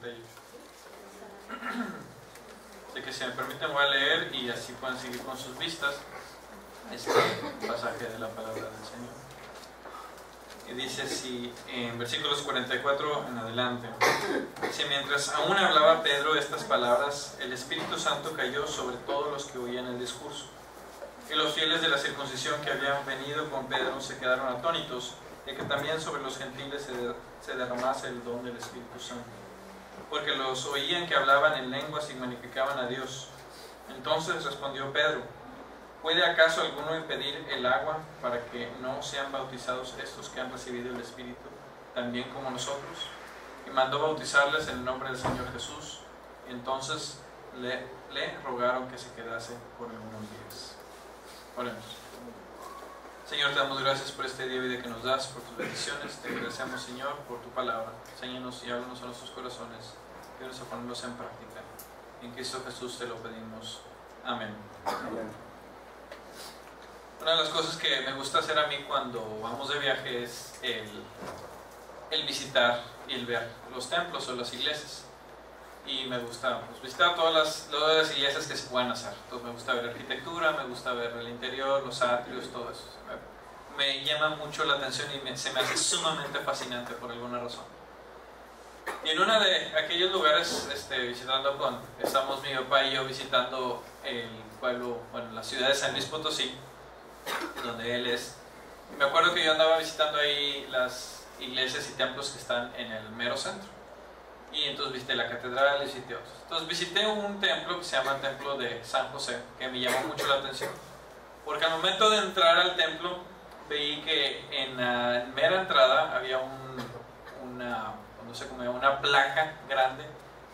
48. Así que si me permiten voy a leer y así pueden seguir con sus vistas este pasaje de la palabra del Señor. Y dice así, en versículos 44 en adelante: si mientras aún hablaba Pedro estas palabras, el Espíritu Santo cayó sobre todos los que oían el discurso. Y los fieles de la circuncisión que habían venido con Pedro se quedaron atónitos de que también sobre los gentiles se derramase el don del Espíritu Santo, porque los oían que hablaban en lenguas y magnificaban a Dios. Entonces respondió Pedro: ¿puede acaso alguno impedir el agua para que no sean bautizados estos que han recibido el Espíritu, también como nosotros? Y mandó bautizarles en el nombre del Señor Jesús. Entonces le rogaron que se quedase por algunos días. Oremos. Señor, te damos gracias por este día y vida que nos das, por tus bendiciones. Te agradecemos, Señor, por tu palabra. Enséñanos y háblanos a nuestros corazones. Ayúdanos a ponerlos en práctica. En Cristo Jesús te lo pedimos. Amén. Amén. Una de las cosas que me gusta hacer a mí cuando vamos de viaje es el visitar y el ver los templos o las iglesias. Y me gusta visitar todas las iglesias que se puedan hacer. Entonces me gusta ver arquitectura, me gusta ver el interior, los atrios, todo eso. Me llama mucho la atención y se me hace sumamente fascinante por alguna razón. Y en uno de aquellos lugares, estamos mi papá y yo visitando el pueblo, bueno, la ciudad de San Luis Potosí, donde él es. Y me acuerdo que yo andaba visitando ahí las iglesias y templos que están en el mero centro. Y entonces visité la catedral y visité otros. Entonces visité un templo que se llama el Templo de San José, que me llamó mucho la atención. Porque al momento de entrar al templo, veí que en la mera entrada había una placa grande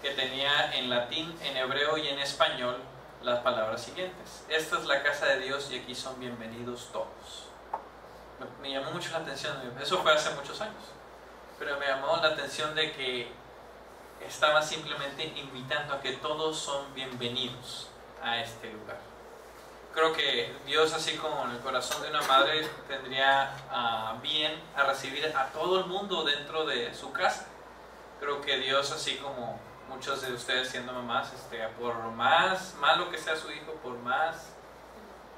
que tenía en latín, en hebreo y en español las palabras siguientes: esta es la casa de Dios y aquí son bienvenidos todos. Me llamó mucho la atención. Eso fue hace muchos años, pero me llamó la atención de que estaba simplemente invitando a que todos son bienvenidos a este lugar. Creo que Dios, así como en el corazón de una madre, tendría bien a recibir a todo el mundo dentro de su casa. Creo que Dios, así como muchos de ustedes siendo mamás, por más malo que sea su hijo, por más,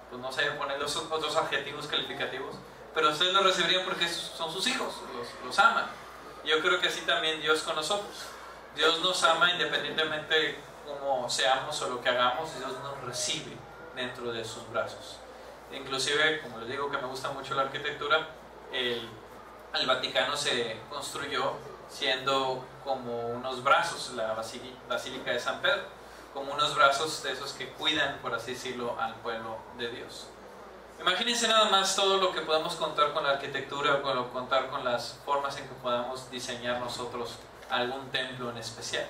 pues no sé, poner los otros adjetivos calificativos, pero ustedes lo recibirían porque son sus hijos, los aman. Yo creo que así también Dios con nosotros. Dios nos ama independientemente de cómo seamos o lo que hagamos. Dios nos recibe dentro de sus brazos. Inclusive, como les digo que me gusta mucho la arquitectura, el Vaticano se construyó siendo como unos brazos, la Basílica de San Pedro, como unos brazos de esos que cuidan, por así decirlo, al pueblo de Dios. Imagínense nada más todo lo que podemos contar con la arquitectura, o contar con las formas en que podamos diseñar nosotros algún templo en especial.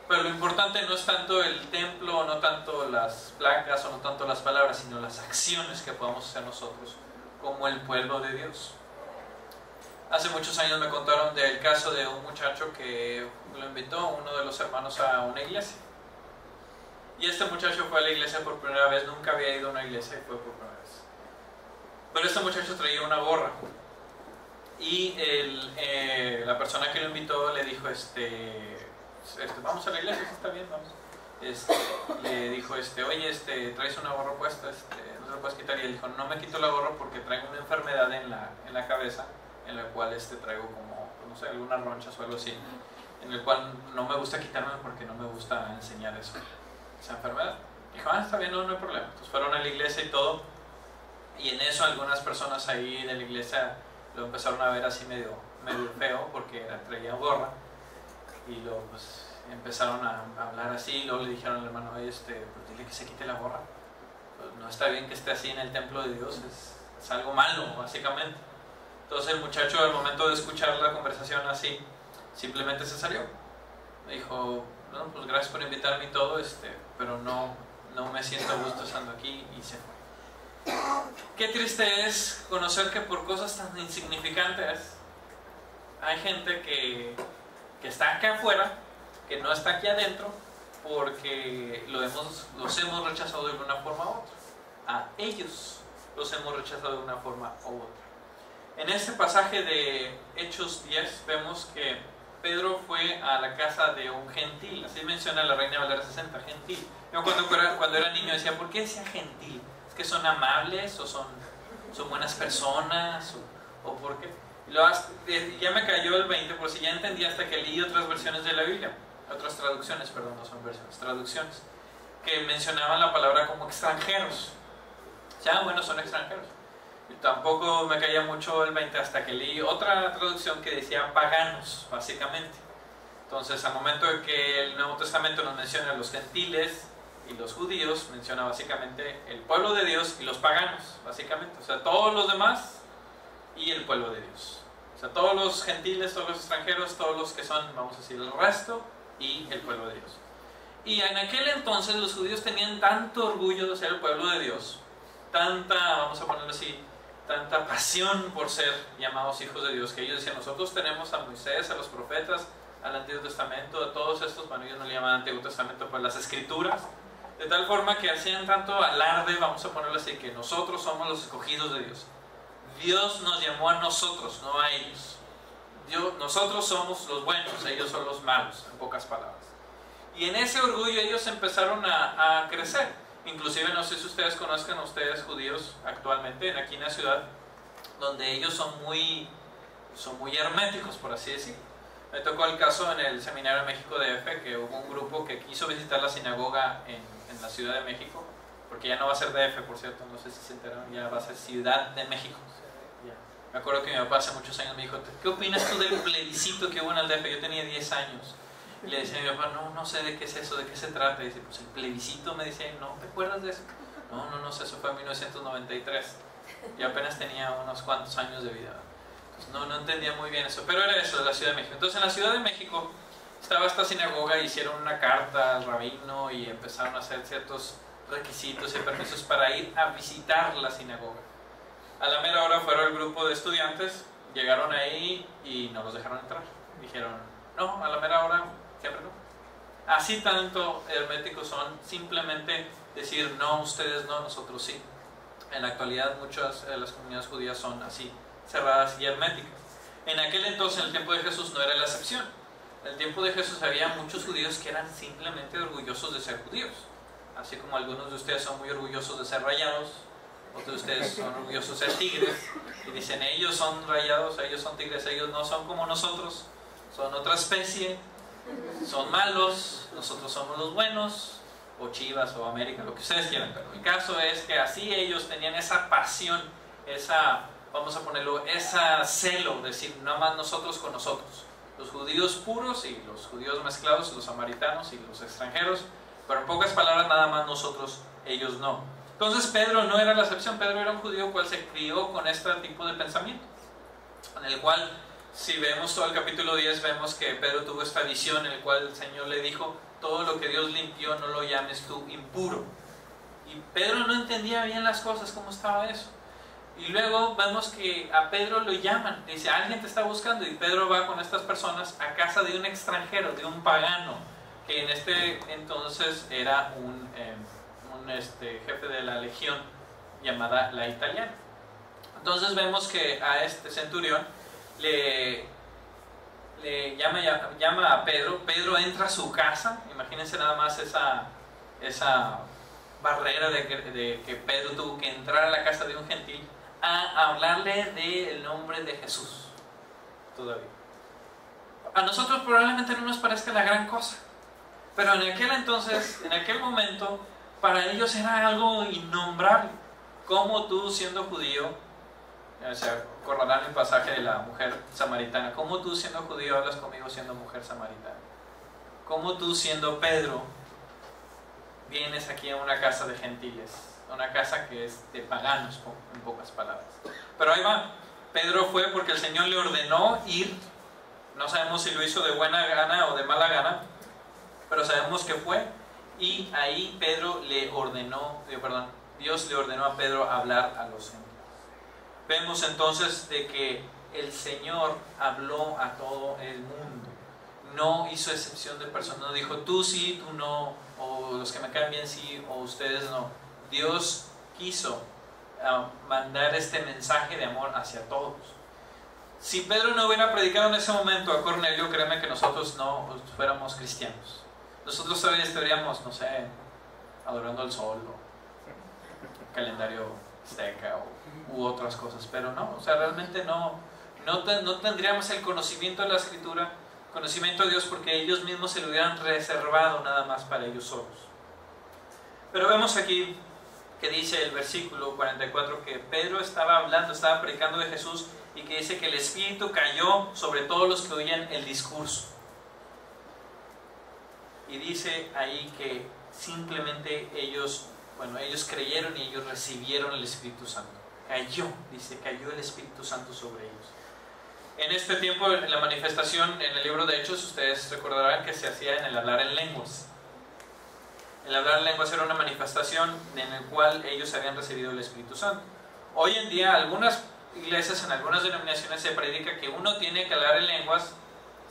Pero lo importante no es tanto el templo, no tanto las placas o no tanto las palabras, sino las acciones que podamos hacer nosotros como el pueblo de Dios. Hace muchos años me contaron del caso de un muchacho que lo invitó uno de los hermanos a una iglesia. Y este muchacho fue a la iglesia por primera vez, nunca había ido a una iglesia y fue por primera vez. Pero este muchacho traía una gorra. Y la persona que lo invitó le dijo, vamos a la iglesia, está bien, vamos. Le dijo, oye, traes una gorra puesta, no te la puedes quitar. Y él dijo, no me quito la gorra porque traigo una enfermedad en la cabeza, en la cual traigo como, no sé, algunas ronchas o algo así, en el cual no me gusta quitarme porque no me gusta enseñar esa enfermedad. Dijo, está bien, no hay problema. Entonces fueron a la iglesia y todo, y en eso algunas personas ahí de la iglesia lo empezaron a ver así medio feo porque traía gorra, y luego pues empezaron a hablar así, y luego le dijeron al hermano, pues dile que se quite la gorra, pues no está bien que esté así en el templo de Dios, es algo malo básicamente. Entonces el muchacho, al momento de escuchar la conversación así, simplemente se salió. Me dijo, no, pues gracias por invitarme y todo, pero no me siento a gusto estando aquí, y se fue. Qué triste es conocer que por cosas tan insignificantes hay gente que está acá afuera, que no está aquí adentro, porque los hemos rechazado de una forma u otra. A ellos los hemos rechazado de una forma u otra. En este pasaje de Hechos 10 vemos que Pedro fue a la casa de un gentil, así menciona la Reina Valera 60, gentil. Yo cuando era niño decía, ¿por qué decía gentil? ¿Es que son amables o son buenas personas o por qué? Ya me cayó el 20, por si ya entendí hasta que leí otras versiones de la Biblia, otras traducciones, perdón, no son versiones, traducciones, que mencionaban la palabra como extranjeros. Ya, bueno, son extranjeros. Y tampoco me caía mucho el 20 hasta que leí otra traducción que decía paganos, básicamente. Entonces, al momento de que el Nuevo Testamento nos menciona a los gentiles y los judíos, menciona básicamente el pueblo de Dios y los paganos, básicamente. O sea, todos los demás y el pueblo de Dios. O sea, todos los gentiles, todos los extranjeros, todos los que son, vamos a decir, el resto y el pueblo de Dios. Y en aquel entonces los judíos tenían tanto orgullo de ser el pueblo de Dios, tanta, vamos a ponerlo así, tanta pasión por ser llamados hijos de Dios, que ellos decían, nosotros tenemos a Moisés, a los profetas, al Antiguo Testamento, a todos estos, bueno, ellos no le llaman Antiguo Testamento, pues las Escrituras, de tal forma que hacían tanto alarde, vamos a ponerlo así, que nosotros somos los escogidos de Dios. Dios nos llamó a nosotros, no a ellos. Nosotros somos los buenos, ellos son los malos, en pocas palabras. Y en ese orgullo ellos empezaron a crecer. Inclusive, no sé si ustedes conozcan a ustedes judíos actualmente, aquí en la ciudad, donde ellos son muy herméticos, por así decirlo. Me tocó el caso en el Seminario de México DF, que hubo un grupo que quiso visitar la sinagoga en la Ciudad de México, porque ya no va a ser DF, por cierto, no sé si se enteraron, ya va a ser Ciudad de México. Me acuerdo que mi papá hace muchos años me dijo, ¿qué opinas tú del plebiscito que hubo en el DF? Yo tenía 10 años. Y le decía a mi papá, no sé de qué es eso, de qué se trata. Y dice, pues el plebiscito, me decía, ¿no te acuerdas de eso? No sé, eso fue en 1993. Yo apenas tenía unos cuantos años de vida. Entonces no entendía muy bien eso, pero era eso, de la Ciudad de México. Entonces en la Ciudad de México estaba esta sinagoga, hicieron una carta al rabino y empezaron a hacer ciertos requisitos y permisos para ir a visitar la sinagoga. A la mera hora fueron el grupo de estudiantes, llegaron ahí y no los dejaron entrar. Dijeron, no, a la mera hora, siempre no. Así tanto herméticos son, simplemente decir, no, ustedes no, nosotros sí. En la actualidad muchas de las comunidades judías son así, cerradas y herméticas. En aquel entonces, en el tiempo de Jesús, no era la excepción. En el tiempo de Jesús había muchos judíos que eran simplemente orgullosos de ser judíos. Así como algunos de ustedes son muy orgullosos de ser rayados, otros de ustedes son orgullosos de ser tigres, y dicen, ellos son rayados, ellos son tigres, ellos no son como nosotros, son otra especie, son malos, nosotros somos los buenos, o Chivas, o América, lo que ustedes quieran. Pero el caso es que así ellos tenían esa pasión, vamos a ponerlo, esa celo, decir, no más nosotros con nosotros. Los judíos puros y los judíos mezclados, los samaritanos y los extranjeros, pero en pocas palabras, nada más nosotros, ellos no. Entonces Pedro no era la excepción. Pedro era un judío cual se crió con este tipo de pensamiento, en el cual, si vemos todo el capítulo 10, vemos que Pedro tuvo esta visión en el cual el Señor le dijo, todo lo que Dios limpió no lo llames tú impuro. Y Pedro no entendía bien las cosas, cómo estaba eso. Y luego vemos que a Pedro lo llaman, dice, alguien te está buscando, y Pedro va con estas personas a casa de un extranjero, de un pagano, que en este entonces era un jefe de la legión llamada la Italiana. Entonces vemos que a este centurión le llama a Pedro. Pedro entra a su casa, imagínense nada más esa barrera de que Pedro tuvo que entrar a la casa de un gentil a hablarle del nombre de Jesús. Todavía a nosotros probablemente no nos parezca la gran cosa, pero en aquel entonces, en aquel momento, para ellos era algo innombrable. Como tú, siendo judío, acordarán el pasaje de la mujer samaritana, como tú, siendo judío, hablas conmigo siendo mujer samaritana. Como tú, siendo Pedro, vienes aquí a una casa de gentiles, una casa que es de paganos, en pocas palabras. Pero ahí va, Pedro fue porque el Señor le ordenó ir. No sabemos si lo hizo de buena gana o de mala gana, pero sabemos que fue. Y ahí Dios le ordenó a Pedro hablar a los gentiles. Vemos entonces de que el Señor habló a todo el mundo. No hizo excepción de personas, no dijo tú sí, tú no, o los que me caen bien sí, o ustedes no. Dios quiso mandar este mensaje de amor hacia todos. Si Pedro no hubiera predicado en ese momento a Cornelio, créeme que nosotros no fuéramos cristianos. Nosotros todavía estaríamos, no sé, adorando al sol o calendario azteca u otras cosas, pero no, o sea, realmente no tendríamos el conocimiento de la Escritura, conocimiento de Dios, porque ellos mismos se lo hubieran reservado nada más para ellos solos. Pero vemos aquí que dice el versículo 44 que Pedro estaba predicando de Jesús, y que dice que el Espíritu cayó sobre todos los que oían el discurso. Y dice ahí que simplemente ellos creyeron y ellos recibieron el Espíritu Santo. Cayó el Espíritu Santo sobre ellos. En este tiempo, en la manifestación en el libro de Hechos, ustedes recordarán que se hacía en el hablar en lenguas. El hablar en lenguas era una manifestación en la cual ellos habían recibido el Espíritu Santo. Hoy en día, algunas iglesias, en algunas denominaciones, se predica que uno tiene que hablar en lenguas,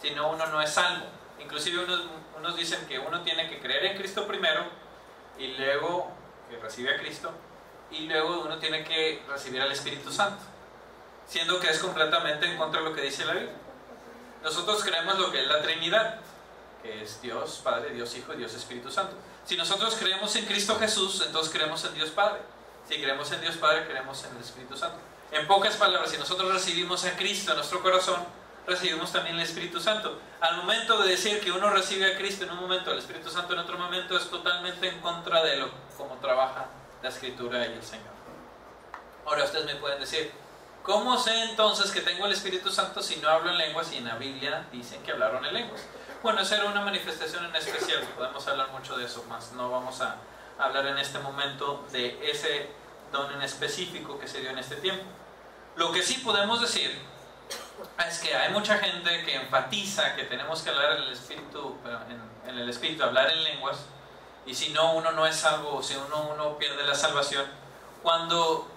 si no, uno no es salvo. Inclusive unos dicen que uno tiene que creer en Cristo primero, y luego que recibe a Cristo, y luego uno tiene que recibir al Espíritu Santo, siendo que es completamente en contra de lo que dice la Biblia. Nosotros creemos lo que es la Trinidad, que es Dios Padre, Dios Hijo y Dios Espíritu Santo. Si nosotros creemos en Cristo Jesús, entonces creemos en Dios Padre. Si creemos en Dios Padre, creemos en el Espíritu Santo. En pocas palabras, si nosotros recibimos a Cristo en nuestro corazón, recibimos también el Espíritu Santo. Al momento de decir que uno recibe a Cristo en un momento, el Espíritu Santo en otro momento, es totalmente en contra de cómo trabaja la Escritura y el Señor. Ahora ustedes me pueden decir, ¿cómo sé entonces que tengo el Espíritu Santo si no hablo en lenguas y en la Biblia dicen que hablaron en lenguas? Bueno, esa era una manifestación en especial, podemos hablar mucho de eso más, no vamos a hablar en este momento de ese don en específico que se dio en este tiempo. Lo que sí podemos decir es que hay mucha gente que enfatiza que tenemos que hablar en el Espíritu, hablar en lenguas, y si no, uno no es salvo, si uno pierde la salvación. Cuando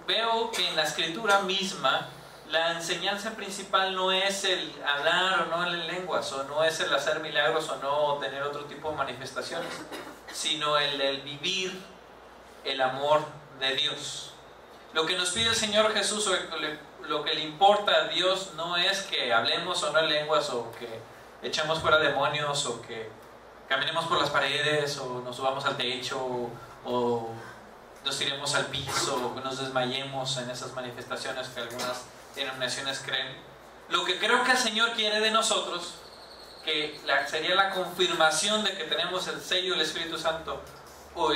veo que en la Escritura misma la enseñanza principal no es el hablar o no en lenguas, o no es el hacer milagros o no tener otro tipo de manifestaciones, sino el vivir el amor de Dios. Lo que nos pide el Señor Jesús, o lo que le importa a Dios, no es que hablemos o no en lenguas, o que echemos fuera demonios, o que caminemos por las paredes, o nos subamos al techo, o nos tiremos al piso, o que nos desmayemos en esas manifestaciones que algunas denominaciones creen. Lo que creo que el Señor quiere de nosotros, que sería la confirmación de que tenemos el sello del Espíritu Santo o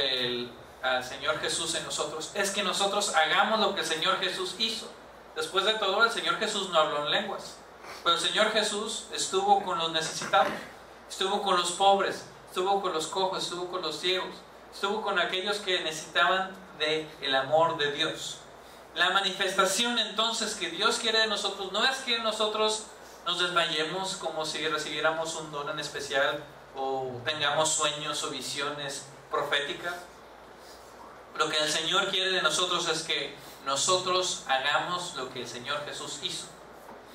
al Señor Jesús en nosotros, es que nosotros hagamos lo que el Señor Jesús hizo. Después de todo, el Señor Jesús no habló en lenguas, pero el Señor Jesús estuvo con los necesitados, estuvo con los pobres, estuvo con los cojos, estuvo con los ciegos, estuvo con aquellos que necesitaban del amor de Dios. La manifestación entonces que Dios quiere de nosotros no es que nosotros nos desmayemos como si recibiéramos un don en especial, o tengamos sueños o visiones proféticas. Lo que el Señor quiere de nosotros es que nosotros hagamos lo que el Señor Jesús hizo.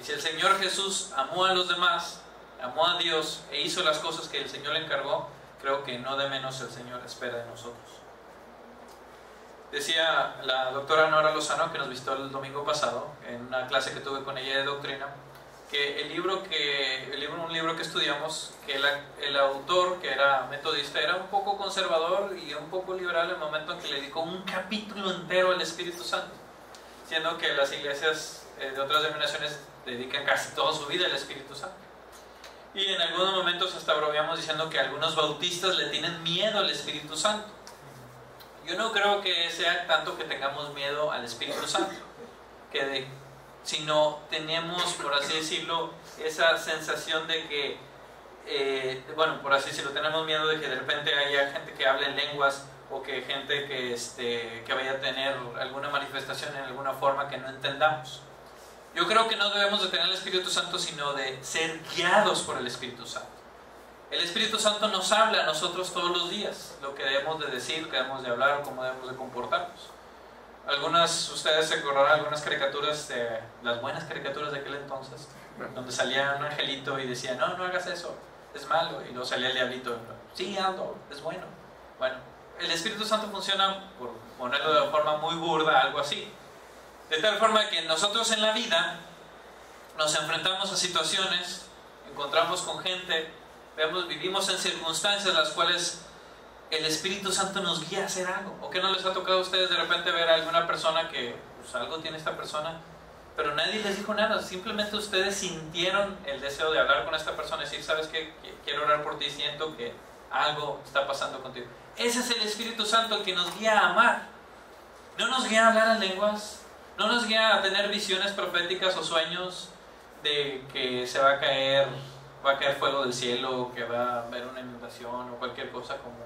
Y si el Señor Jesús amó a los demás, amó a Dios e hizo las cosas que el Señor le encargó, creo que no de menos el Señor espera de nosotros. Decía la doctora Nora Lozano, que nos visitó el domingo pasado en una clase que tuve con ella de doctrina, que un libro que estudiamos, que el autor, que era metodista, era un poco conservador y un poco liberal en el momento en que le dedicó un capítulo entero al Espíritu Santo, siendo que las iglesias de otras denominaciones dedican casi toda su vida al Espíritu Santo. Y en algunos momentos hasta bromeamos diciendo que algunos bautistas le tienen miedo al Espíritu Santo. Yo no creo que sea tanto que tengamos miedo al Espíritu Santo, sino tenemos, por así decirlo, esa sensación de que, por así decirlo, tenemos miedo de que de repente haya gente que hable en lenguas, o que gente que vaya a tener alguna manifestación en alguna forma que no entendamos. Yo creo que no debemos de tener el Espíritu Santo, sino de ser guiados por el Espíritu Santo. El Espíritu Santo nos habla a nosotros todos los días, lo que debemos de decir, lo que debemos de hablar, cómo debemos de comportarnos. Ustedes se acordarán algunas caricaturas, las buenas caricaturas de aquel entonces, donde salía un angelito y decía, no hagas eso, es malo, y luego salía el diablito, sí, hazlo, es bueno. Bueno, el Espíritu Santo funciona, por ponerlo de forma muy burda, algo así. De tal forma que nosotros en la vida nos enfrentamos a situaciones, encontramos con gente, vivimos en circunstancias las cuales el Espíritu Santo nos guía a hacer algo. ¿O qué no les ha tocado a ustedes de repente ver a alguna persona que pues, algo tiene esta persona, pero nadie les dijo nada? Simplemente ustedes sintieron el deseo de hablar con esta persona y decir, ¿sabes qué? Quiero orar por ti, siento que algo está pasando contigo. Ese es el Espíritu Santo el que nos guía a amar. No nos guía a hablar en lenguas, no nos guía a tener visiones proféticas o sueños de que se va a caer fuego del cielo, que va a haber una inundación o cualquier cosa como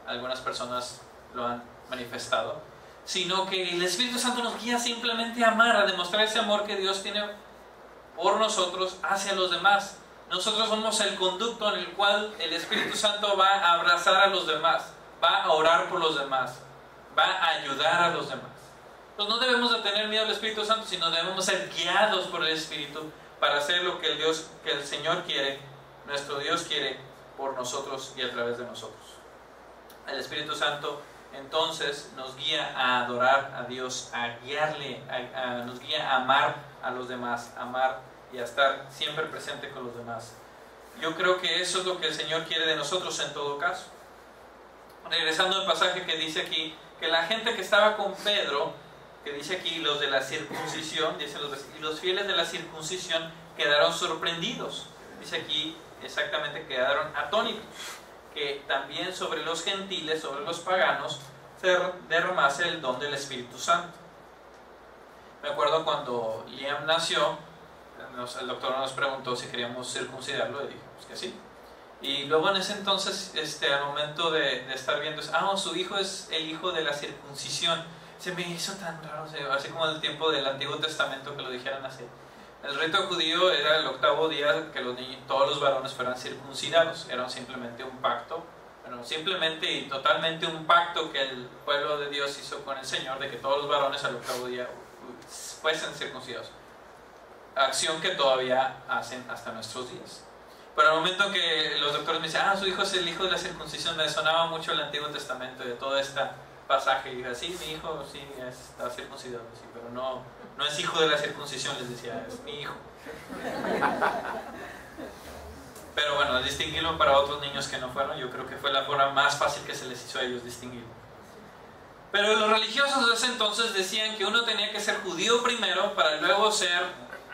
algunas personas lo han manifestado, sino que el Espíritu Santo nos guía simplemente a amar, a demostrar ese amor que Dios tiene por nosotros hacia los demás. Nosotros somos el conducto en el cual el Espíritu Santo va a abrazar a los demás, va a orar por los demás, va a ayudar a los demás. Entonces no debemos de tener miedo al Espíritu Santo, sino debemos ser guiados por el Espíritu para hacer lo que el Señor quiere, nuestro Dios quiere por nosotros y a través de nosotros. El Espíritu Santo entonces nos guía a adorar a Dios, a guiarle, nos guía a amar a los demás, a amar y a estar siempre presente con los demás. Yo creo que eso es lo que el Señor quiere de nosotros en todo caso. Regresando al pasaje que dice aquí, que la gente que estaba con Pedro, que dice aquí los de la circuncisión, dice y los fieles de la circuncisión quedaron sorprendidos. Dice aquí exactamente quedaron atónitos, que también sobre los gentiles, sobre los paganos, se derramase el don del Espíritu Santo. Me acuerdo cuando Liam nació, el doctor nos preguntó si queríamos circuncidarlo y dijimos que sí. Y luego en ese entonces, al momento de estar viendo, su hijo es el hijo de la circuncisión. Se me hizo tan raro, así como en el tiempo del Antiguo Testamento que lo dijeran así. El rito judío era el 8º día que todos los varones fueran circuncidados. Era simplemente un pacto, simplemente y totalmente un pacto que el pueblo de Dios hizo con el Señor, de que todos los varones al 8º día fuesen circuncidados. Acción que todavía hacen hasta nuestros días. Pero al momento que los doctores me dicen, su hijo es el hijo de la circuncisión, me sonaba mucho el Antiguo Testamento de todo este pasaje. Y dije, sí, mi hijo sí está circuncidado, sí, pero no es hijo de la circuncisión, les decía, es mi hijo. Pero bueno, distinguirlo para otros niños que no fueron, yo creo que fue la forma más fácil que se les hizo a ellos distinguirlo. Pero los religiosos de ese entonces decían que uno tenía que ser judío primero para luego ser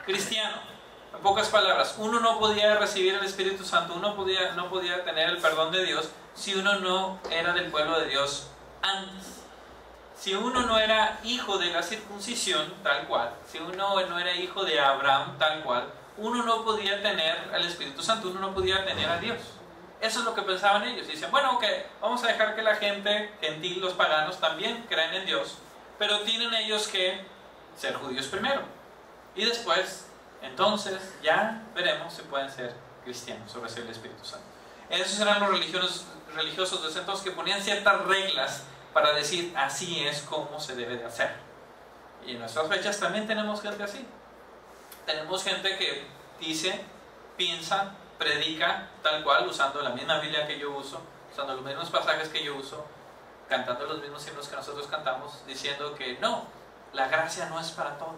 cristiano. En pocas palabras, uno no podía recibir el Espíritu Santo, uno no podía tener el perdón de Dios si uno no era del pueblo de Dios antes. Si uno no era hijo de la circuncisión, tal cual, si uno no era hijo de Abraham, tal cual, uno no podía tener el Espíritu Santo, uno no podía tener a Dios. Eso es lo que pensaban ellos. Y dicen, bueno, ok, vamos a dejar que la gente gentil, los paganos, también crean en Dios, pero tienen ellos que ser judíos primero. Y después, entonces, ya veremos si pueden ser cristianos o recibir el Espíritu Santo. Esos eran los religiosos de ese entonces que ponían ciertas reglas para decir, así es como se debe de hacer. Y en nuestras fechas también tenemos gente así. Tenemos gente que dice, piensa, predica tal cual, usando la misma Biblia que yo uso, usando los mismos pasajes que yo uso, cantando los mismos himnos que nosotros cantamos, diciendo que no, la gracia no es para todos,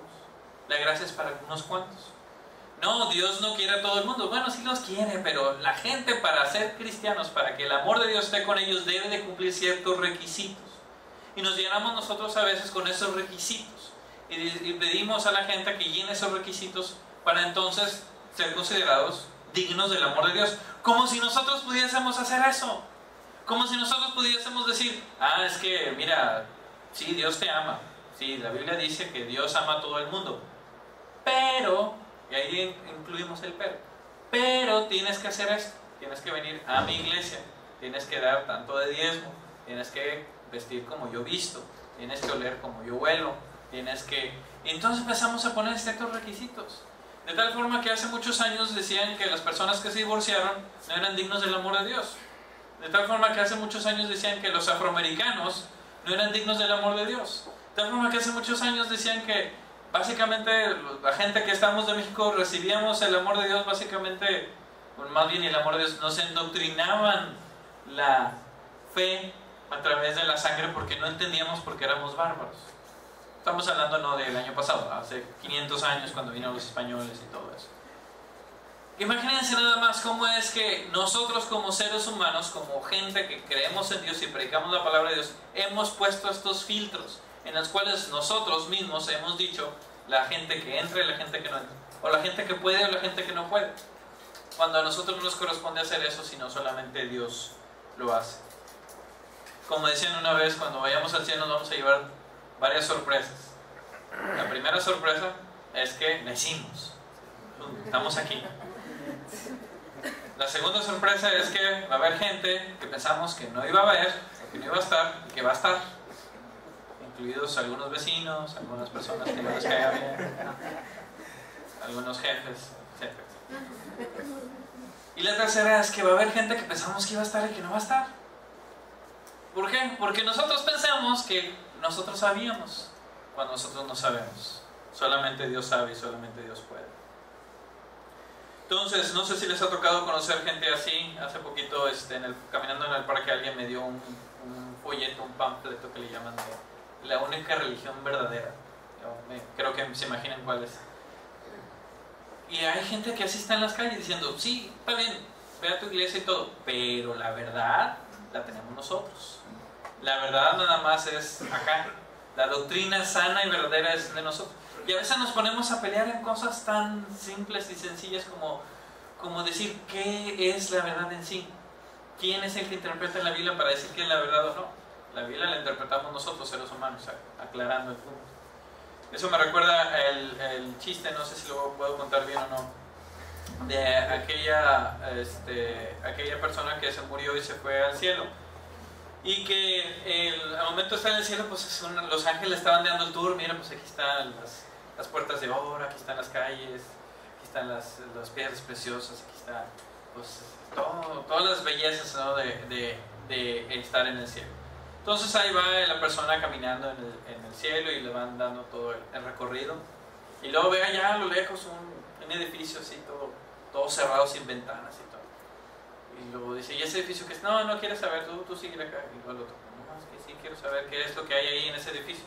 la gracia es para unos cuantos. No, Dios no quiere a todo el mundo. Bueno, sí los quiere, pero la gente, para ser cristianos, para que el amor de Dios esté con ellos, debe de cumplir ciertos requisitos. Y nos llenamos nosotros a veces con esos requisitos. Y pedimos a la gente que llene esos requisitos para entonces ser considerados dignos del amor de Dios. Como si nosotros pudiésemos hacer eso. Como si nosotros pudiésemos decir, es que, mira, sí, Dios te ama. Sí, la Biblia dice que Dios ama a todo el mundo. Pero, y ahí incluimos el pero tienes que hacer esto. Tienes que venir a mi iglesia. Tienes que dar tanto de diezmo. Tienes que vestir como yo visto. Tienes que oler como yo huelo. Tienes que... Entonces empezamos a poner ciertos requisitos. De tal forma que hace muchos años decían que las personas que se divorciaron no eran dignos del amor de Dios. De tal forma que hace muchos años decían que los afroamericanos no eran dignos del amor de Dios. De tal forma que hace muchos años decían que básicamente la gente que estamos de México recibíamos el amor de Dios básicamente, más bien el amor de Dios, nos endoctrinaban la fe a través de la sangre porque no entendíamos por qué éramos bárbaros. Estamos hablando no del año pasado, hace 500 años cuando vinieron los españoles y todo eso. Imagínense nada más cómo es que nosotros como seres humanos, como gente que creemos en Dios y predicamos la palabra de Dios, hemos puesto estos filtros en los cuales nosotros mismos hemos dicho la gente que entra y la gente que no entra, o la gente que puede o la gente que no puede, cuando a nosotros no nos corresponde hacer eso, sino solamente Dios lo hace. Como decían una vez, cuando vayamos al cielo nos vamos a llevar varias sorpresas. La primera sorpresa es que nacimos, estamos aquí. La segunda sorpresa es que va a haber gente que pensamos que no iba a haber, que no iba a estar y que va a estar, incluidos algunos vecinos, algunas personas que no les caiga bien, algunos jefes, etc. Y la tercera es que va a haber gente que pensamos que iba a estar y que no va a estar. ¿Por qué? Porque nosotros pensamos que nosotros sabíamos, cuando nosotros no sabemos. Solamente Dios sabe y solamente Dios puede. Entonces, no sé si les ha tocado conocer gente así. Hace poquito, caminando en el parque, alguien me dio un folleto, un panfleto que le llaman de la única religión verdadera. Creo que se imaginan cuál es. Y hay gente que así está en las calles diciendo, sí, está bien, ve a tu iglesia y todo, pero la verdad la tenemos nosotros. La verdad nada más es acá. La doctrina sana y verdadera es de nosotros. Y a veces nos ponemos a pelear en cosas tan simples y sencillas como decir qué es la verdad en sí. ¿Quién es el que interpreta la Biblia para decir que es la verdad o no? La Biblia la interpretamos nosotros, seres humanos, aclarando el punto. Eso me recuerda el chiste, no sé si lo puedo contar bien o no, de aquella persona que se murió y se fue al cielo. Y que al momento de estar en el cielo, pues los ángeles estaban dando el tour. Mira, pues aquí están las puertas de oro, aquí están las calles, aquí están las piedras preciosas, aquí están pues, todas las bellezas, ¿no? de estar en el cielo. Entonces ahí va la persona caminando en el cielo y le van dando todo el recorrido. Y luego ve allá a lo lejos un edificio así, todo cerrado, sin ventanas y todo. Y luego dice, ¿y ese edificio qué es? No quieres saber, tú sigue acá. Y luego el otro, no, es que sí quiero saber qué es lo que hay ahí en ese edificio.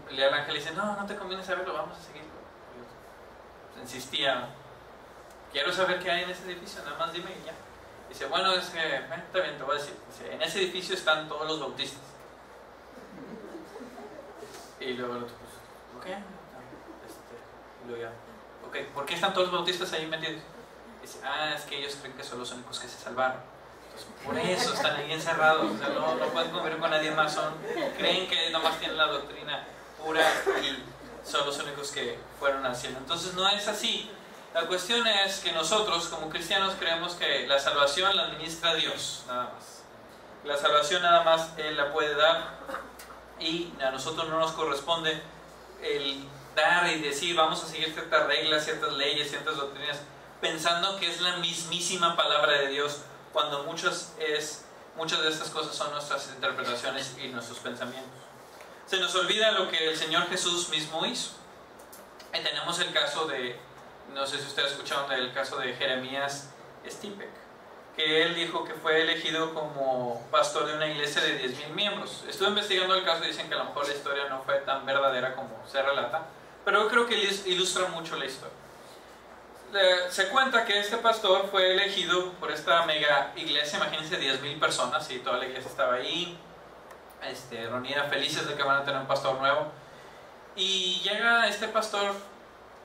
El ángel dice, no te conviene saberlo, vamos a seguirlo. Insistía, quiero saber qué hay en ese edificio, nada más dime y ya. Dice, bueno, es que, está bien, te voy a decir. Dice, en ese edificio están todos los bautistas. Y luego el otro, pues, ok. Y luego ya, ok, ¿por qué están todos los bautistas ahí metidos? Dice, es que ellos creen que son los únicos que se salvaron. Entonces, por eso están ahí encerrados. O sea, no pueden convivir con nadie más. Creen que nomás tienen la doctrina pura y son los únicos que fueron al cielo. Entonces, no es así. La cuestión es que nosotros, como cristianos, creemos que la salvación la administra Dios, nada más. La salvación nada más Él la puede dar y a nosotros no nos corresponde el dar y decir vamos a seguir ciertas reglas, ciertas leyes, ciertas doctrinas, pensando que es la mismísima palabra de Dios, cuando muchas de estas cosas son nuestras interpretaciones y nuestros pensamientos. Se nos olvida lo que el Señor Jesús mismo hizo. Y tenemos el caso de, no sé si ustedes escucharon del caso de Jeremías Stipek, que él dijo que fue elegido como pastor de una iglesia de 10,000 miembros. Estuve investigando el caso y dicen que a lo mejor la historia no fue tan verdadera como se relata, pero yo creo que ilustra mucho la historia. Se cuenta que este pastor fue elegido por esta mega iglesia, imagínense 10,000 personas y toda la iglesia estaba ahí, reunida, felices de que van a tener un pastor nuevo. Y llega este pastor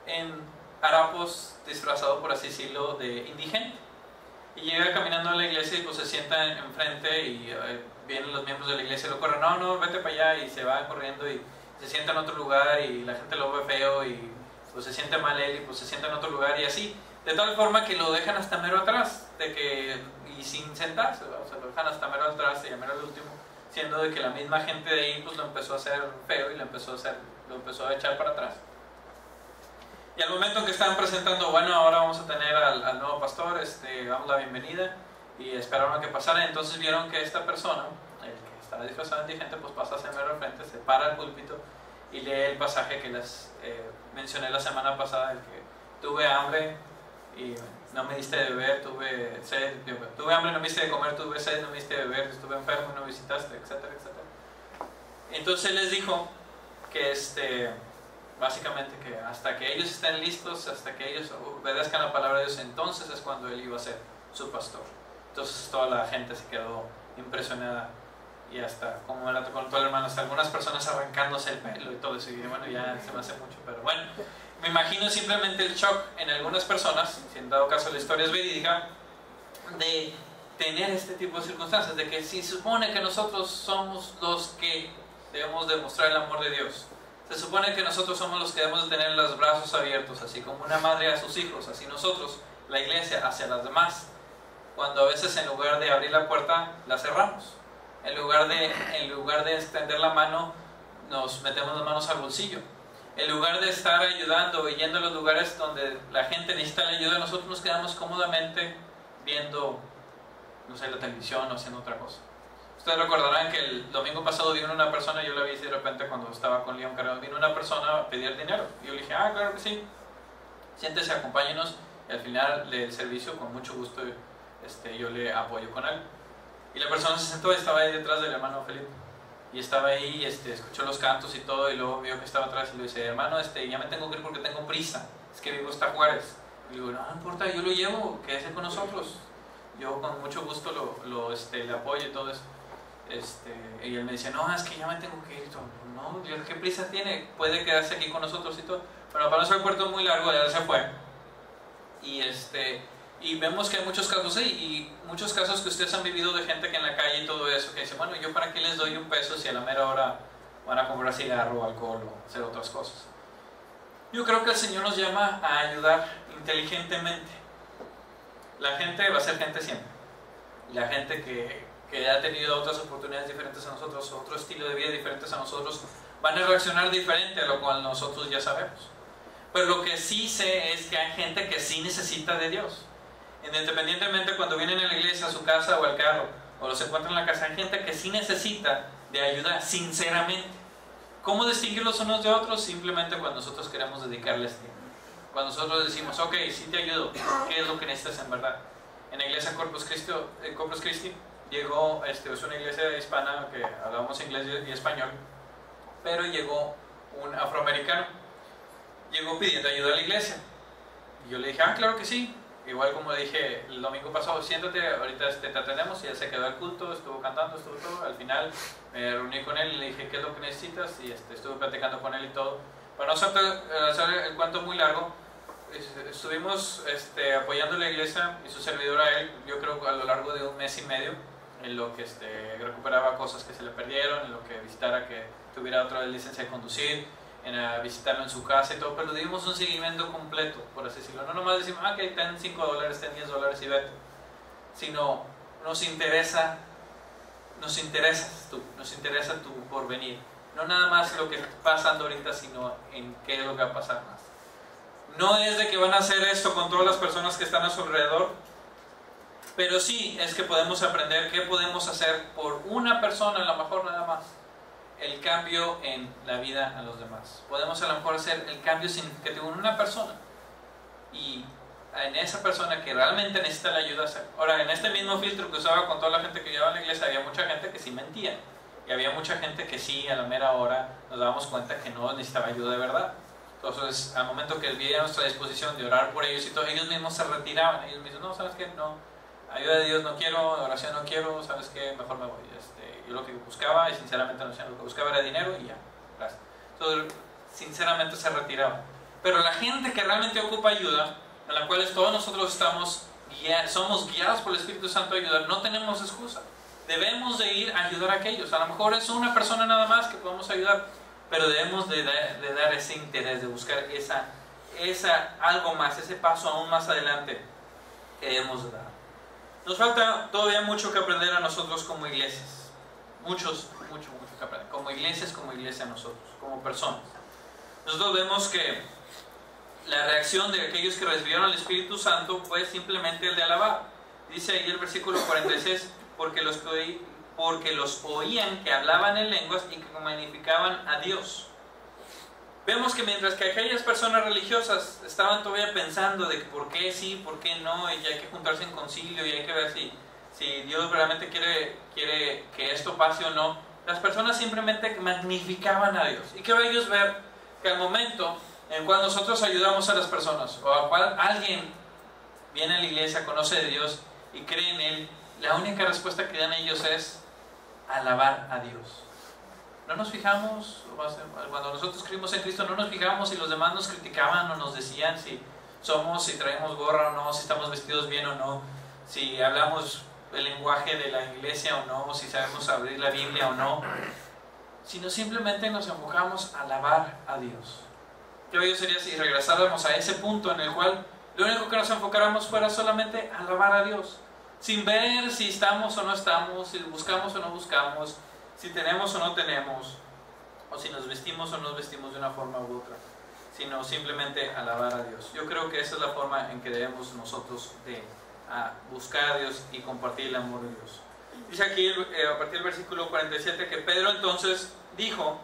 en harapos, disfrazado por así decirlo de indigente, y llega caminando a la iglesia y pues se sienta enfrente y vienen los miembros de la iglesia y lo corren, no, vete para allá, y se va corriendo y se sienta en otro lugar y la gente lo ve feo y pues se siente mal él y pues se sienta en otro lugar y así, de tal forma que lo dejan hasta mero atrás, y sin sentarse, o sea, lo dejan hasta mero atrás y a mero al último, siendo de que la misma gente de ahí pues lo empezó a hacer feo y lo empezó a echar para atrás. Y al momento en que estaban presentando, bueno, ahora vamos a tener al nuevo pastor, damos la bienvenida, y esperaron a que pasara. Entonces vieron que esta persona, el que estaba disfrazado de indigente, pues pasa hacia mero al frente, se para al púlpito y lee el pasaje que les mencioné la semana pasada, el que tuve hambre y no me diste de beber, tuve sed, tuve hambre, no me diste de comer, tuve sed, no me diste de beber, estuve enfermo y no visitaste, etcétera, etcétera. Entonces les dijo básicamente que hasta que ellos estén listos, hasta que ellos obedezcan la palabra de Dios, entonces es cuando él iba a ser su pastor. Entonces toda la gente se quedó impresionada, y hasta, como me la tocó todo el hermano, hasta algunas personas arrancándose el pelo y todo eso, y bueno, ya se me hace mucho, pero bueno, me imagino simplemente el shock en algunas personas, si en dado caso la historia es verídica, de tener este tipo de circunstancias, de que si se supone que nosotros somos los que debemos demostrar el amor de Dios, se supone que nosotros somos los que debemos de tener los brazos abiertos, así como una madre a sus hijos, así nosotros, la iglesia, hacia las demás, cuando a veces en lugar de abrir la puerta, la cerramos. En lugar de extender la mano, nos metemos las manos al bolsillo. En lugar de estar ayudando y yendo a los lugares donde la gente necesita la ayuda, nosotros nos quedamos cómodamente viendo, no sé, la televisión o haciendo otra cosa. Ustedes recordarán que el domingo pasado vino una persona, yo la vi de repente cuando estaba con León Carrero, vino una persona a pedir dinero. Y yo le dije, claro que sí, siéntese, acompáñenos, y al final del servicio, con mucho gusto, yo le apoyo con él. Y la persona se sentó y estaba ahí detrás del hermano Felipe. Y estaba ahí, escuchó los cantos y todo, y luego vio que estaba atrás y le dice, hermano, ya me tengo que ir porque tengo prisa, es que vivo hasta Juárez. Y le digo, no importa, yo lo llevo, quédese con nosotros. Yo con mucho gusto le apoyo y todo eso. Y él me dice, no, es que ya me tengo que ir. No, ¿qué prisa tiene? Puede quedarse aquí con nosotros y todo. Bueno, para nosotros el puerto es muy largo, ya se fue. Y vemos que hay muchos casos y muchos casos que ustedes han vivido de gente que en la calle y todo eso, que dice, bueno, ¿yo para qué les doy $1 si a la mera hora van a comprar cigarro, alcohol o hacer otras cosas? Yo creo que el Señor nos llama a ayudar inteligentemente. La gente va a ser gente siempre. La gente que ha tenido otras oportunidades diferentes a nosotros, otro estilo de vida diferentes a nosotros, van a reaccionar diferente a lo cual nosotros ya sabemos. Pero lo que sí sé es que hay gente que sí necesita de Dios. Independientemente cuando vienen a la iglesia, a su casa o al carro, o los encuentran en la casa, hay gente que sí necesita de ayuda sinceramente. ¿Cómo distinguirlos unos de otros? Simplemente cuando nosotros queremos dedicarles tiempo. Cuando nosotros decimos, ok, sí te ayudo, ¿qué es lo que necesitas en verdad? En la iglesia Corpus Christi llegó, es una iglesia hispana que hablamos inglés y español, pero llegó un afroamericano, llegó pidiendo ayuda a la iglesia. Y yo le dije, claro que sí. Igual como le dije el domingo pasado, siéntate, ahorita te atendemos. Y él se quedó al culto, estuvo cantando, estuvo todo. Al final me reuní con él y le dije, ¿qué es lo que necesitas? Y estuve platicando con él y todo. Para no hacer el cuento muy largo, estuvimos apoyando la iglesia y su servidor a él, yo creo a lo largo de 1 mes y medio, en lo que recuperaba cosas que se le perdieron, en lo que visitara que tuviera otra vez licencia de conducir, en visitarlo en su casa y todo, pero dimos un seguimiento completo, por así decirlo. No nomás decimos, que ten $5, ten $10 y vete, sino nos interesa tu porvenir. No nada más lo que está pasando ahorita, sino en qué es lo que va a pasar más. No es de que van a hacer esto con todas las personas que están a su alrededor, pero sí es que podemos aprender qué podemos hacer por una persona, a lo mejor nada más. El cambio en la vida a los demás. Podemos a lo mejor hacer el cambio significativo en una persona y en esa persona que realmente necesita la ayuda. Ahora, en este mismo filtro que usaba con toda la gente que llevaba a la iglesia, había mucha gente que sí mentía y había mucha gente que sí, a la mera hora nos dábamos cuenta que no necesitaba ayuda de verdad. Entonces, al momento que vi a nuestra disposición de orar por ellos y todo, ellos mismos se retiraban. Ellos mismos, no, ¿sabes qué? No, ayuda de Dios no quiero, oración no quiero, ¿sabes qué? Mejor me voy. Yo lo que buscaba, y sinceramente no sé, lo que buscaba era dinero y ya, gracias. Entonces, sinceramente se retiraban. Pero la gente que realmente ocupa ayuda, en la cual todos nosotros somos guiados por el Espíritu Santo a ayudar, no tenemos excusa. Debemos de ir a ayudar a aquellos. A lo mejor es una persona nada más que podemos ayudar, pero debemos de dar ese interés, de buscar algo más, ese paso aún más adelante que debemos de dar. Nos falta todavía mucho que aprender a nosotros como iglesias. Mucho que aprender. Como iglesias, como iglesia nosotros, como personas. Nosotros vemos que la reacción de aquellos que recibieron el Espíritu Santo fue simplemente el de alabar. Dice ahí el versículo 46, porque los oían que hablaban en lenguas y que magnificaban a Dios. Vemos que mientras que aquellas personas religiosas estaban todavía pensando de que por qué sí, por qué no, y hay que juntarse en concilio y hay que ver si Dios realmente quiere que esto pase o no, Las personas simplemente magnificaban a Dios. Y qué bello es ver que al momento en cual nosotros ayudamos a las personas, o al cual alguien viene a la iglesia, conoce de Dios y cree en Él, la única respuesta que dan ellos es alabar a Dios. No nos fijamos, cuando nosotros creímos en Cristo, no nos fijamos si los demás nos criticaban o nos decían si traemos gorra o no, si estamos vestidos bien o no, si hablamos el lenguaje de la iglesia o no, si sabemos abrir la Biblia o no, sino simplemente nos enfocamos a alabar a Dios. Qué bello sería si regresáramos a ese punto en el cual lo único que nos enfocáramos fuera solamente a alabar a Dios, sin ver si estamos o no estamos, si buscamos o no buscamos, si tenemos o no tenemos, o si nos vestimos o no nos vestimos de una forma u otra, sino simplemente alabar a Dios. Yo creo que esa es la forma en que debemos nosotros de buscar a Dios y compartir el amor de Dios. Dice aquí a partir del versículo 47 que Pedro entonces dijo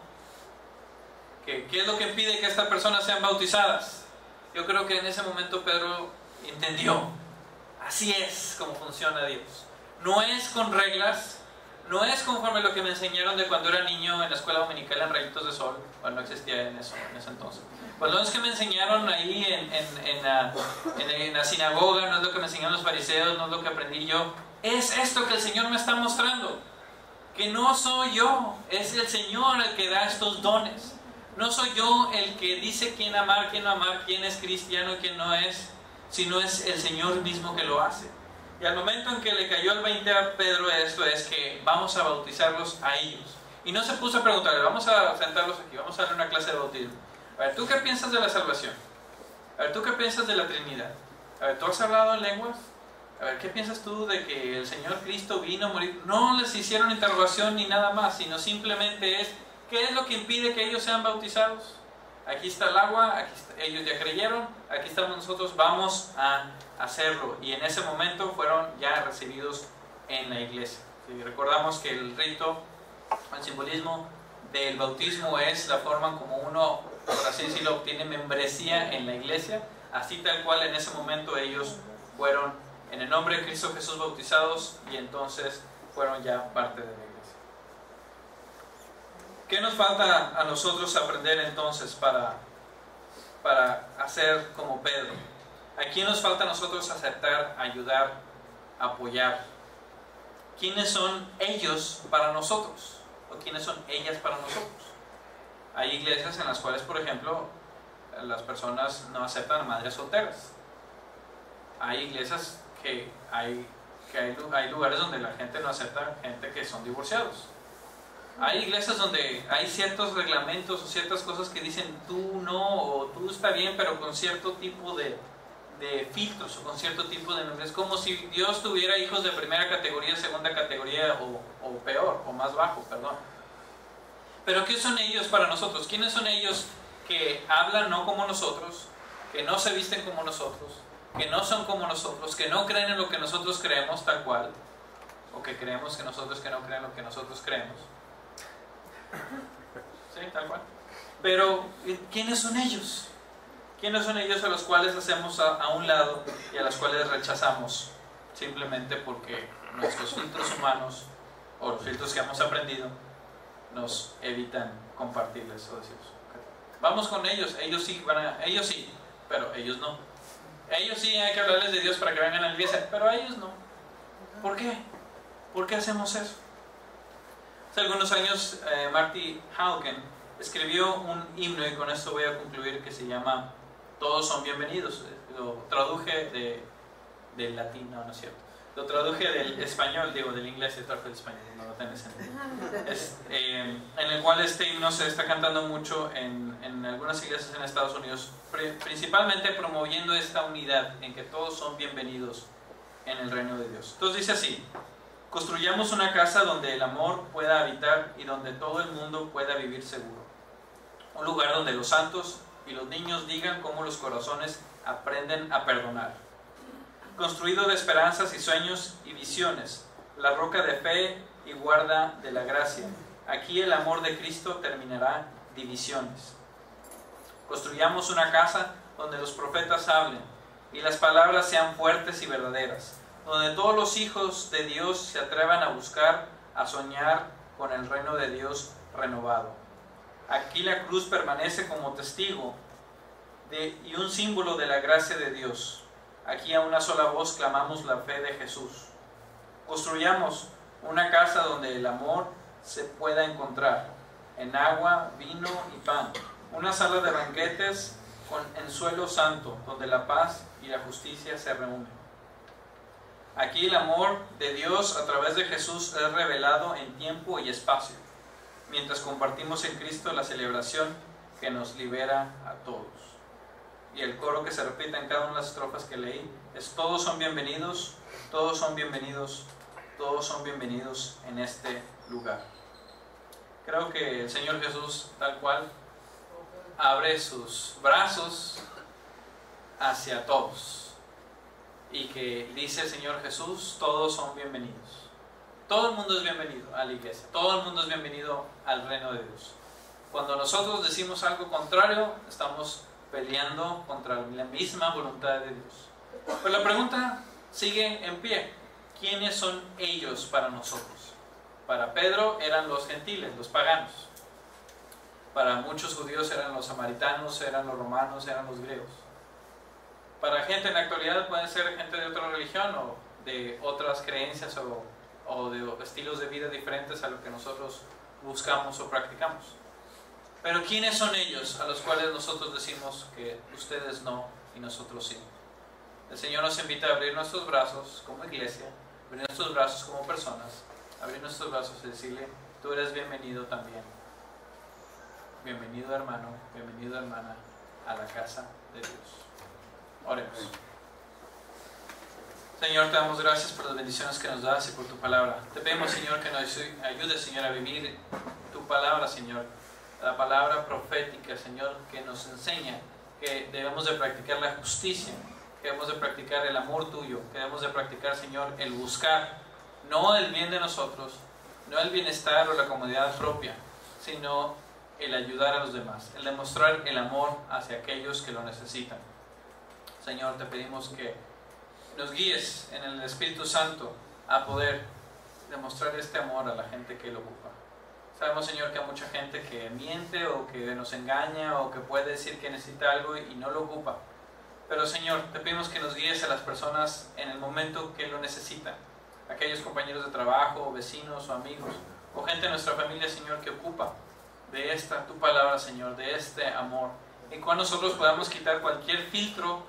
que ¿qué es lo que impide que estas personas sean bautizadas? Yo creo que en ese momento Pedro entendió, así es como funciona Dios. No es con reglas, no es conforme lo que me enseñaron de cuando era niño en la escuela dominical en Rayitos de Sol, cuando no existía en ese entonces. Pues no es que me enseñaron ahí en la sinagoga, no es lo que me enseñaron los fariseos, no es lo que aprendí yo. Es esto que el Señor me está mostrando, que no soy yo, es el Señor el que da estos dones. No soy yo el que dice quién amar, quién no amar, quién es cristiano y quién no es, sino es el Señor mismo que lo hace. Y al momento en que le cayó el 20 a Pedro esto es que vamos a bautizarlos a ellos. Y no se puso a preguntarle, vamos a sentarlos aquí, vamos a darle una clase de bautismo. A ver, ¿tú qué piensas de la salvación? A ver, ¿tú qué piensas de la Trinidad? A ver, ¿tú has hablado en lenguas? A ver, ¿qué piensas tú de que el Señor Cristo vino a morir? No les hicieron interrogación ni nada más, sino simplemente es, ¿qué es lo que impide que ellos sean bautizados? Aquí está el agua, aquí está, ellos ya creyeron, aquí estamos nosotros, vamos a hacerlo. Y en ese momento fueron ya recibidos en la iglesia. ¿Sí? Recordamos que el rito, el simbolismo del bautismo es la forma como uno, por así decirlo, obtiene membresía en la iglesia. Así tal cual en ese momento ellos fueron en el nombre de Cristo Jesús bautizados y entonces fueron ya parte de la iglesia. ¿Qué nos falta a nosotros aprender entonces para hacer como Pedro? ¿A quién nos falta a nosotros aceptar, ayudar, apoyar? ¿Quiénes son ellos para nosotros? ¿O quiénes son ellas para nosotros? Hay iglesias en las cuales, por ejemplo, las personas no aceptan a madres solteras. Hay iglesias que hay lugares donde la gente no acepta gente que son divorciados. Hay iglesias donde hay ciertos reglamentos o ciertas cosas que dicen tú no, o tú está bien, pero con cierto tipo de filtros o con cierto tipo de... Es como si Dios tuviera hijos de primera categoría, segunda categoría o peor, o más bajo, perdón. Pero ¿qué son ellos para nosotros? ¿Quiénes son ellos que hablan no como nosotros, que no se visten como nosotros, que no son como nosotros, que no creen en lo que nosotros creemos tal cual, o que creemos que nosotros que no creen lo que nosotros creemos? Sí, tal cual. Pero ¿quiénes son ellos? ¿Quiénes son ellos a los cuales hacemos a un lado y a los cuales rechazamos simplemente porque nuestros filtros humanos o los filtros que hemos aprendido nos evitan compartirles o decirles, vamos con ellos, ellos sí, ellos sí, pero ellos no. Ellos sí hay que hablarles de Dios para que vengan a la iglesia, pero a ellos no. ¿Por qué? ¿Por qué hacemos eso? Hace algunos años Marty Haugen escribió un himno, y con esto voy a concluir, que se llama Todos son bienvenidos. Lo traduje del latín, no es cierto. Lo traduje del español, digo del inglés, y trajo del español, no tiene sentido. En el cual este himno se está cantando mucho en algunas iglesias en Estados Unidos, principalmente promoviendo esta unidad en que todos son bienvenidos en el reino de Dios. Entonces dice así: construyamos una casa donde el amor pueda habitar y donde todo el mundo pueda vivir seguro. Un lugar donde los santos y los niños digan cómo los corazones aprenden a perdonar. Construido de esperanzas y sueños y visiones, la roca de fe y guarda de la gracia. Aquí el amor de Cristo terminará divisiones. Construyamos una casa donde los profetas hablen y las palabras sean fuertes y verdaderas, donde todos los hijos de Dios se atrevan a buscar, a soñar con el reino de Dios renovado. Aquí la cruz permanece como testigo y un símbolo de la gracia de Dios. Aquí a una sola voz clamamos la fe de Jesús. Construyamos una casa donde el amor se pueda encontrar, en agua, vino y pan. Una sala de banquetes en suelo santo, donde la paz y la justicia se reúnen. Aquí el amor de Dios a través de Jesús es revelado en tiempo y espacio, mientras compartimos en Cristo la celebración que nos libera a todos. Y el coro que se repite en cada una de las estrofas que leí es: todos son bienvenidos, todos son bienvenidos, todos son bienvenidos en este lugar. Creo que el Señor Jesús, tal cual, abre sus brazos hacia todos, y que dice el Señor Jesús: todos son bienvenidos. Todo el mundo es bienvenido a la iglesia, todo el mundo es bienvenido al reino de Dios. Cuando nosotros decimos algo contrario, estamos peleando contra la misma voluntad de Dios. Pero la pregunta sigue en pie: ¿quiénes son ellos para nosotros? Para Pedro eran los gentiles, los paganos. Para muchos judíos eran los samaritanos, eran los romanos, eran los griegos. Para gente en la actualidad pueden ser gente de otra religión o de otras creencias o de estilos de vida diferentes a lo que nosotros buscamos o practicamos. Pero ¿quiénes son ellos a los cuales nosotros decimos que ustedes no y nosotros sí? El Señor nos invita a abrir nuestros brazos como iglesia, abrir nuestros brazos como personas, abrir nuestros brazos y decirle: tú eres bienvenido también. Bienvenido, hermano, bienvenido, hermana, a la casa de Dios. Oremos. Señor, te damos gracias por las bendiciones que nos das y por tu palabra. Te pedimos, Señor, que nos ayudes, Señor, a vivir tu palabra, Señor. La palabra profética, Señor, que nos enseña que debemos de practicar la justicia, que debemos de practicar el amor tuyo, que debemos de practicar, Señor, el buscar, no el bien de nosotros, no el bienestar o la comodidad propia, sino el ayudar a los demás, el demostrar el amor hacia aquellos que lo necesitan. Señor, te pedimos que nos guíes en el Espíritu Santo a poder demostrar este amor a la gente que lo ocupa. Sabemos, Señor, que hay mucha gente que miente o que nos engaña o que puede decir que necesita algo y no lo ocupa. Pero, Señor, te pedimos que nos guíes a las personas en el momento que lo necesitan. Aquellos compañeros de trabajo, o vecinos o amigos, o gente de nuestra familia, Señor, que ocupa de esta tu palabra, Señor, de este amor, en cual nosotros podamos quitar cualquier filtro,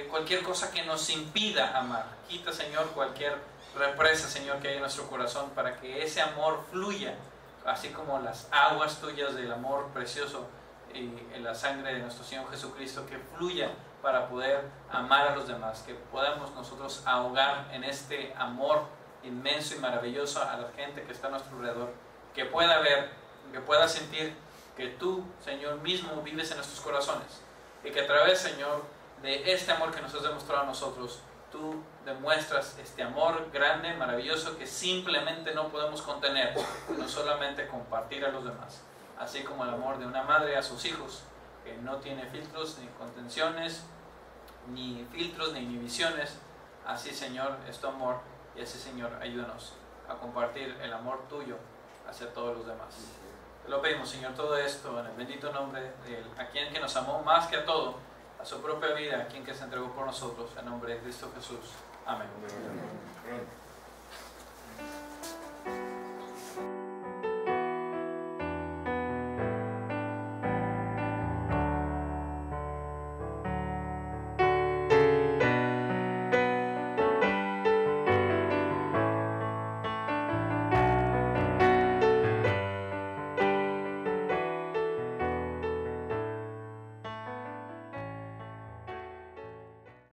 cualquier cosa que nos impida amar. Quita, Señor, cualquier represa, Señor, que hay en nuestro corazón, para que ese amor fluya, así como las aguas tuyas del amor precioso y en la sangre de nuestro Señor Jesucristo, que fluya para poder amar a los demás, que podamos nosotros ahogar en este amor inmenso y maravilloso a la gente que está a nuestro alrededor, que pueda ver, que pueda sentir que tú, Señor, mismo vives en nuestros corazones, y que a través, Señor, de este amor que nos has demostrado a nosotros, tú demuestras este amor grande, maravilloso, que simplemente no podemos contener, sino solamente compartir a los demás. Así como el amor de una madre a sus hijos, que no tiene filtros, ni contenciones, ni filtros, ni inhibiciones. Así, Señor, es tu amor, y así, Señor, ayúdanos a compartir el amor tuyo hacia todos los demás. Te lo pedimos, Señor, todo esto en el bendito nombre de a quien que nos amó más que a todo, a su propia vida, a quien que se entregó por nosotros, en nombre de Cristo Jesús. Amén.